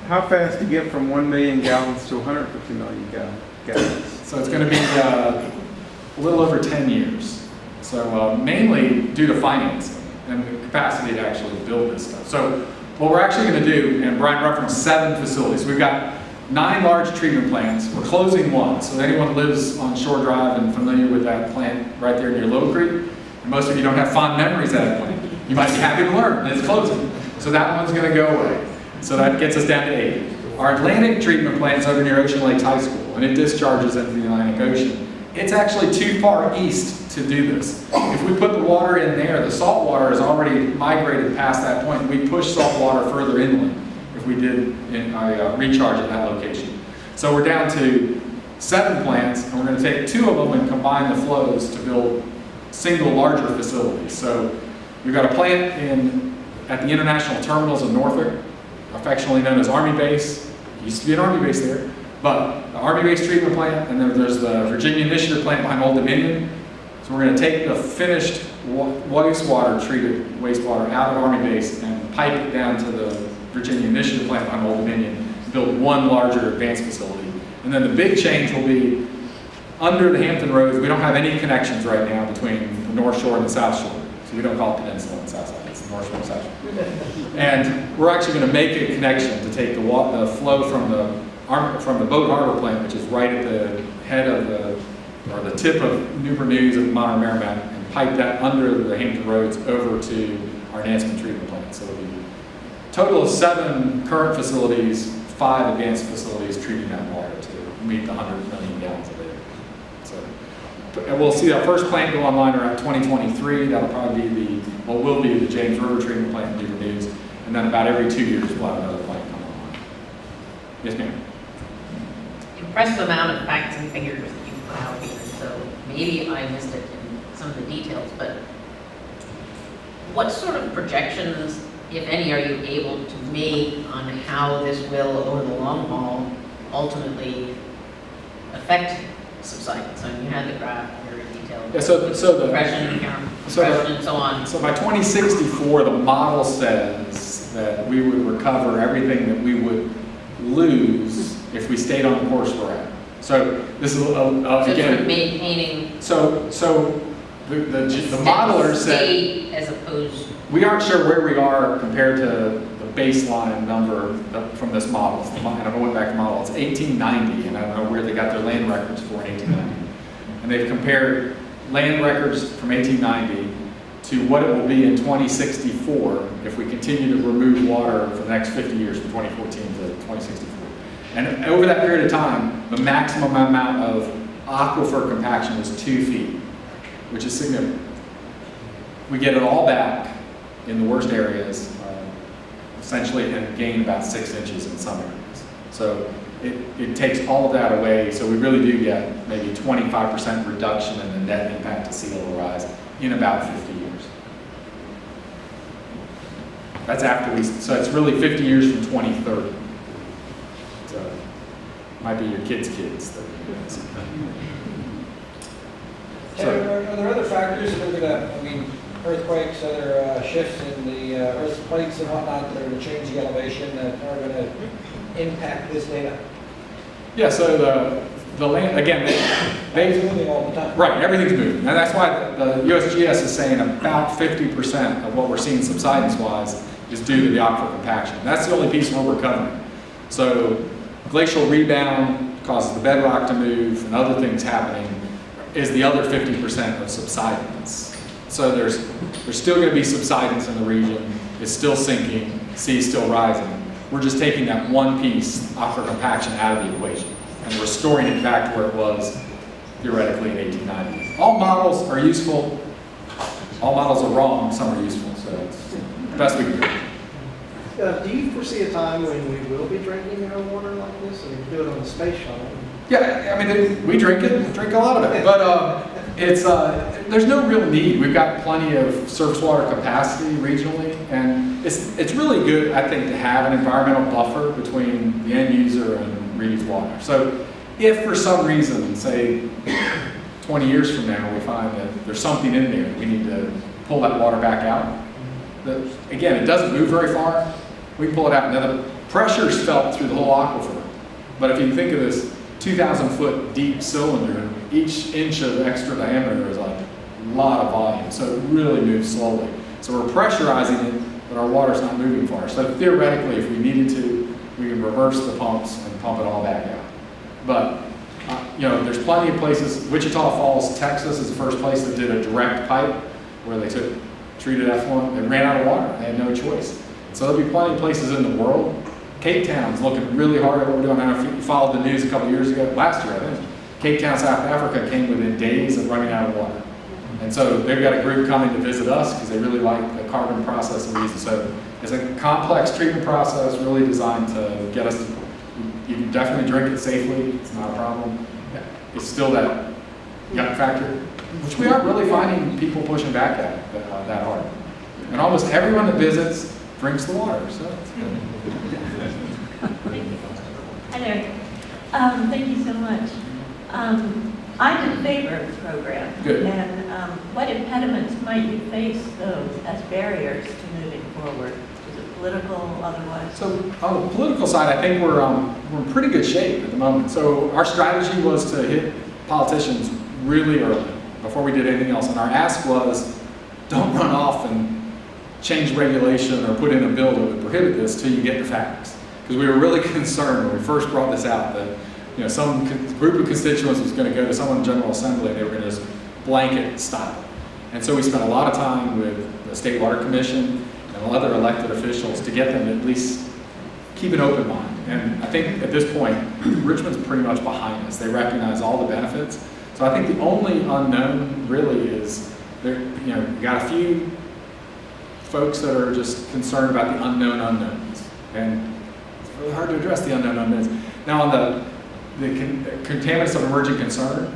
How fast to get from 1 million gallons to 150 million gallons? So it's going to be a little over 10 years. So mainly due to financing and the capacity to actually build this stuff. So what we're actually going to do, and Brian referenced 7 facilities. We've got 9 large treatment plants. We're closing one. So anyone who lives on Shore Drive and familiar with that plant right there near Little Creek, and most of you don't have fond memories of that plant. You might be happy to learn that it's closing. So that one's going to go away. So that gets us down to 8. Our Atlantic treatment plant is over near Ocean Lakes High School, and it discharges into the Atlantic Ocean. It's actually too far east to do this. If we put the water in there, the salt water has already migrated past that point. We push salt water further inland if we did recharge at that location. So we're down to 7 plants, and we're going to take 2 of them and combine the flows to build single larger facilities. So we've got a plant at the International Terminals in Norfolk, affectionately known as Army Base. It used to be an Army base there, but the Army Base treatment plant, and then there's the Virginia Initiative plant behind Old Dominion. So we're going to take the finished treated wastewater out of Army Base and pipe it down to the Virginia Initiative plant behind Old Dominion, build one larger advanced facility. And then the big change will be under the Hampton Roads. We don't have any connections right now between the North Shore and the South Shore. So we don't call it Peninsula and South Side. North Shore, South Shore. And we're actually going to make a connection to take the flow from the Boat Harbor plant, which is right at the head of the tip of Newport News and Monterey Merrimack, and pipe that under the Hampton Roads over to our Nansemond treatment plant. So it'll be a total of 7 current facilities, 5 advanced facilities treating that water to meet the 100 million gallons a day. And we'll see our first plant go online around 2023. That'll probably be will be the James River treatment plant in Newport News. And then about every 2 years, we'll have another plant come online. Yes, ma'am. Impressive amount of facts and figures that you put out here. So maybe I missed it in some of the details, but what sort of projections, if any, are you able to make on how this will, over the long haul, ultimately affect subsidence? So you had the graph very detailed. Yeah, so the compression, and so on. So by 2064, the model says that we would recover everything that we would lose if we stayed on the course we're at. So this is again maintaining. So the modeler said as opposed. We aren't sure where we are compared to the baseline number from this model. I don't know what back model. It's 1890, and I don't know where they got their land records for in 1890. And they've compared land records from 1890 to what it will be in 2064 if we continue to remove water for the next 50 years, from 2014 to 2064. And over that period of time, the maximum amount of aquifer compaction is 2 feet, which is significant. We get it all back in the worst areas, essentially, and gain about 6 inches in some areas. So it takes all of that away, so we really do get maybe 25% reduction in the net impact to sea level rise in about 50 years. That's after so it's really 50 years from 2030. So it might be your kids' kids. Are there other factors that are going to, earthquakes, other shifts in the earth plates and whatnot that are going to change the elevation that are going to impact this data? Yeah, so the land, again, they're moving all the time. Right, everything's moving. And that's why the USGS is saying about 50% of what we're seeing subsidence-wise is due to the aquifer compaction. That's the only piece we're recovering. So glacial rebound causes the bedrock to move and other things happening is the other 50% of subsidence. So there's still going to be subsidence in the region. It's still sinking. Sea's still rising. We're just taking that one piece, aquifer compaction, out of the equation and restoring it back to where it was theoretically in 1890. All models are useful. All models are wrong. Some are useful. So it's the best we can do. Do you foresee a time when we will be drinking our water like this? I mean, do it on the space shuttle. Yeah, I mean, we drink it, drink a lot of it, but there's no real need. We've got plenty of surface water capacity regionally, and it's really good, I think, to have an environmental buffer between the end user and reused water. So if for some reason, say 20 years from now, we find that there's something in there, we need to pull that water back out. Again, it doesn't move very far. We can pull it out, and then the pressure's felt through the whole aquifer. But if you think of this 2,000-foot deep cylinder, each inch of extra diameter is a lot of volume, so it really moves slowly. So we're pressurizing it, but our water's not moving far. So theoretically, if we needed to, we can reverse the pumps and pump it all back out. But you know, there's plenty of places. Wichita Falls, Texas is the first place that did a direct pipe where they took treated effluent and ran out of water. They had no choice. So there'll be plenty of places in the world. Cape Town's looking really hard at what we're doing. I don't know if you followed the news a couple years ago, last year I think. Cape Town, South Africa came within days of running out of water. And so they've got a group coming to visit us because they really like the carbon process that we use. So it's a complex treatment process really designed to get us to, you can definitely drink it safely, it's not a problem. It's still that yuck factor, which we aren't really finding people pushing back at that hard. And almost everyone that visits drinks the water, so it's good. Hi there. Thank you so much. I'm in favor of the program. Good. And what impediments might you face, though, as barriers to moving forward? Is it political, otherwise? So on the political side, I think we're in pretty good shape at the moment. So our strategy was to hit politicians really early before we did anything else. And our ask was, don't run off and change regulation or put in a bill that would prohibit this till you get the facts. Because we were really concerned when we first brought this out that some group of constituents was going to go to someone in General Assembly and they were going to just blanket stop it. And so we spent a lot of time with the State Water Commission and other elected officials to get them to at least keep an open mind. And I think at this point, Richmond's pretty much behind us. They recognize all the benefits. So I think the only unknown really is there. You got a few folks that are just concerned about the unknown unknowns, and it's really hard to address the unknown unknowns. Now on the contaminants of emerging concern,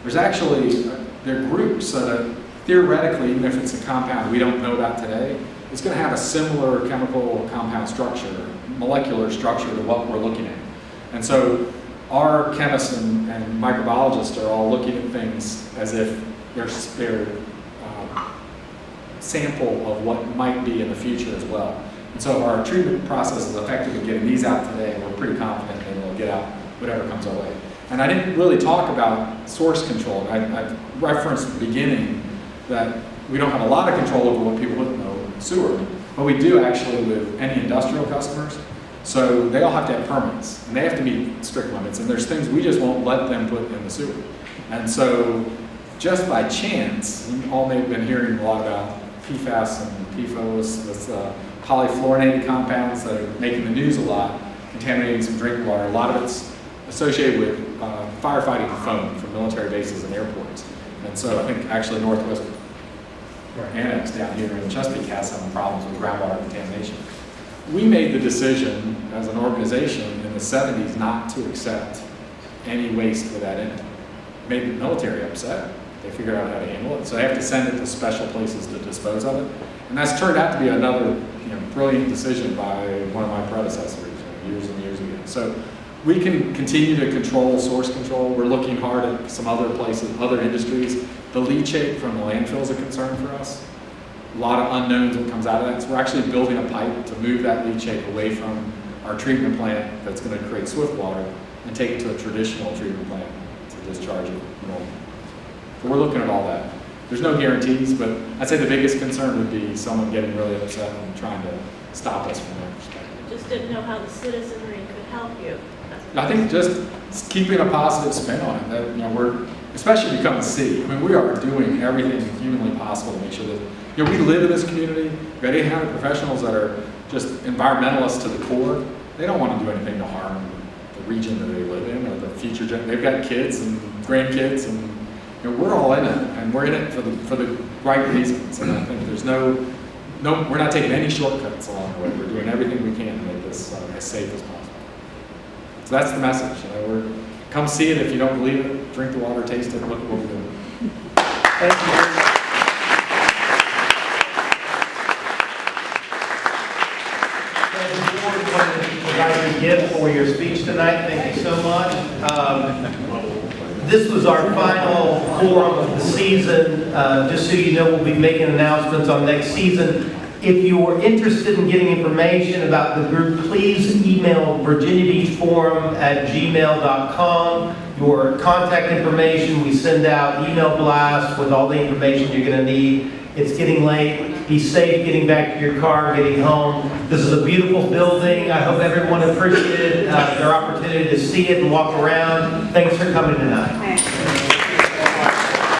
there are groups that theoretically, even if it's a compound we don't know about today, it's going to have a similar chemical compound structure, molecular structure to what we're looking at. And so our chemists and microbiologists are all looking at things as if they're sample of what might be in the future as well. And so if our treatment process is effective in getting these out today, we're pretty confident that we'll get out whatever comes our way. And I didn't really talk about source control. I referenced at the beginning that we don't have a lot of control over what people put in the sewer, but we do actually with any industrial customers. So they all have to have permits, and they have to meet strict limits, and there's things we just won't let them put in the sewer. And so just by chance, you all may have been hearing a lot about PFAS and PFOS, that's polyfluorinated compounds that are making the news a lot, contaminating some drinking water. A lot of it's associated with firefighting foam from military bases and airports. And so I think actually Northwest Annex down here in Chesapeake has some problems with groundwater contamination. We made the decision as an organization in the 70s not to accept any waste with that in it. It made the military upset. They figured out how to handle it. So they have to send it to special places to dispose of it. And that's turned out to be another brilliant decision by one of my predecessors years and years ago. So we can continue to control source control. We're looking hard at some other places, other industries. The leachate from the landfill is a concern for us. A lot of unknowns what comes out of that. So we're actually building a pipe to move that leachate away from our treatment plant that's going to create swift water and take it to a traditional treatment plant to discharge it. So we're looking at all that. There's no guarantees, but I'd say the biggest concern would be someone getting really upset and trying to stop us from that perspective. Just didn't know how the citizenry could help you. I think just keeping a positive spin on it. That, we're, especially becoming a city. I mean, we are doing everything humanly possible to make sure that we live in this community. We've got 800 professionals that are just environmentalists to the core. They don't want to do anything to harm the region that they live in or the future. They've got kids and grandkids, and we're all in it, and we're in it for the right reasons. And I think there's no, we're not taking any shortcuts along the way. We're doing everything we can to make this as safe as possible. So that's the message. Come see it if you don't believe it. Drink the water, taste it, look at what we're doing. Thank you very much. Thank you again for your speech tonight. Thank you so much. This was our final forum of the season. Just so you know, we'll be making announcements on next season If you're interested in getting information about the group, please email virginiabeachforum@gmail.com. Your contact information, we send out email blasts with all the information you're going to need. It's getting late. Be safe getting back to your car, getting home. This is a beautiful building. I hope everyone appreciated their opportunity to see it and walk around. Thanks for coming tonight.